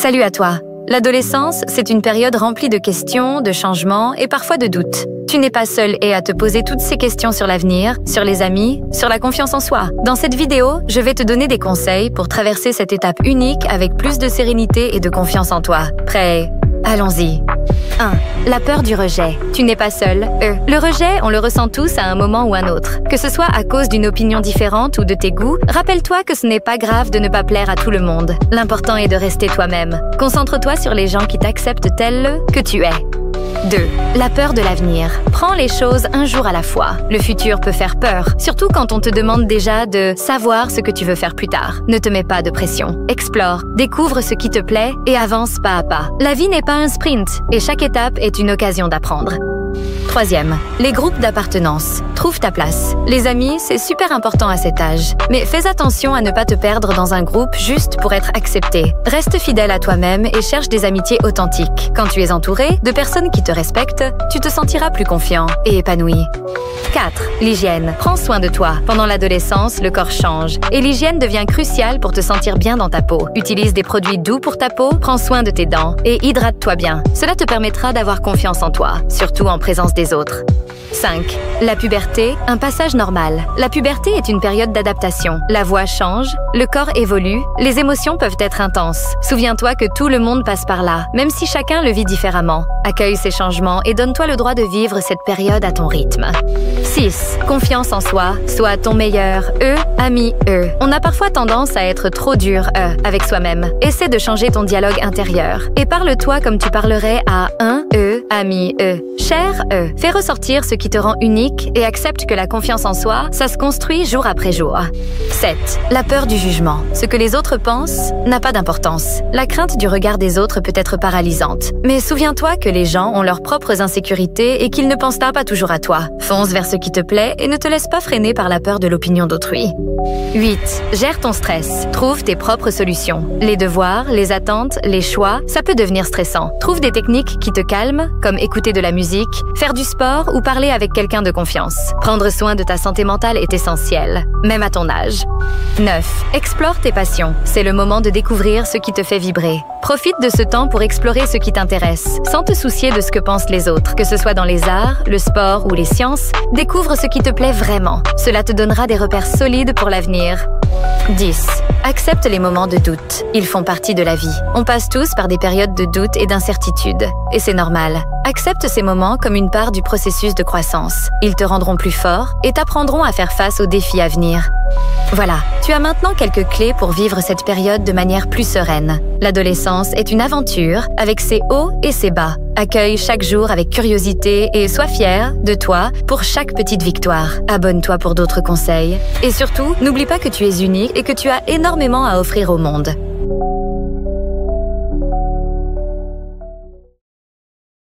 Salut à toi. L'adolescence, c'est une période remplie de questions, de changements et parfois de doutes. Tu n'es pas seul et à te poser toutes ces questions sur l'avenir, sur les amis, sur la confiance en soi. Dans cette vidéo, je vais te donner des conseils pour traverser cette étape unique avec plus de sérénité et de confiance en toi. Prêt? Allons-y. 1. La peur du rejet. Tu n'es pas seul. Le rejet, on le ressent tous à un moment ou un autre. Que ce soit à cause d'une opinion différente ou de tes goûts, rappelle-toi que ce n'est pas grave de ne pas plaire à tout le monde. L'important est de rester toi-même. Concentre-toi sur les gens qui t'acceptent tel que tu es. 2. La peur de l'avenir. Prends les choses un jour à la fois. Le futur peut faire peur, surtout quand on te demande déjà de savoir ce que tu veux faire plus tard. Ne te mets pas de pression. Explore, découvre ce qui te plaît et avance pas à pas. La vie n'est pas un sprint et chaque étape est une occasion d'apprendre. 3. Les groupes d'appartenance. Trouve ta place. Les amis, c'est super important à cet âge. Mais fais attention à ne pas te perdre dans un groupe juste pour être accepté. Reste fidèle à toi-même et cherche des amitiés authentiques. Quand tu es entouré de personnes qui te respectent, tu te sentiras plus confiant et épanoui. 4. L'hygiène. Prends soin de toi. Pendant l'adolescence, le corps change et l'hygiène devient cruciale pour te sentir bien dans ta peau. Utilise des produits doux pour ta peau, prends soin de tes dents et hydrate-toi bien. Cela te permettra d'avoir confiance en toi, surtout en présence des autres. 5. La puberté, un passage normal. La puberté est une période d'adaptation. La voix change, le corps évolue, les émotions peuvent être intenses. Souviens-toi que tout le monde passe par là, même si chacun le vit différemment. Accueille ces changements et donne-toi le droit de vivre cette période à ton rythme. 6. Confiance en soi, sois ton meilleur ami. On a parfois tendance à être trop dur avec soi-même. Essaie de changer ton dialogue intérieur et parle-toi comme tu parlerais à un ami cher fais ressortir ce qui te rend unique et accepte que la confiance en soi, ça se construit jour après jour. 7. La peur du jugement. Ce que les autres pensent n'a pas d'importance. La crainte du regard des autres peut être paralysante. Mais souviens-toi que les gens ont leurs propres insécurités et qu'ils ne pensent pas toujours à toi. Fonce vers ce qui te plaît et ne te laisse pas freiner par la peur de l'opinion d'autrui. 8. Gère ton stress. Trouve tes propres solutions. Les devoirs, les attentes, les choix, ça peut devenir stressant. Trouve des techniques qui te calment, comme écouter de la musique, faire du sport ou parler avec quelqu'un de confiance. Prendre soin de ta santé mentale est essentiel, même à ton âge. 9. Explore tes passions. C'est le moment de découvrir ce qui te fait vibrer. Profite de ce temps pour explorer ce qui t'intéresse, sans te soucier de ce que pensent les autres. Que ce soit dans les arts, le sport ou les sciences, découvre ce qui te plaît vraiment. Cela te donnera des repères solides pour l'avenir. 10. Accepte les moments de doute. Ils font partie de la vie. On passe tous par des périodes de doute et d'incertitude. Et c'est normal. Accepte ces moments comme une part du processus de croissance. Ils te rendront plus fort et t'apprendront à faire face aux défis à venir. Voilà, tu as maintenant quelques clés pour vivre cette période de manière plus sereine. L'adolescence est une aventure avec ses hauts et ses bas. Accueille chaque jour avec curiosité et sois fier de toi pour chaque petite victoire. Abonne-toi pour d'autres conseils. Et surtout, n'oublie pas que tu es unique et que tu as énormément à offrir au monde.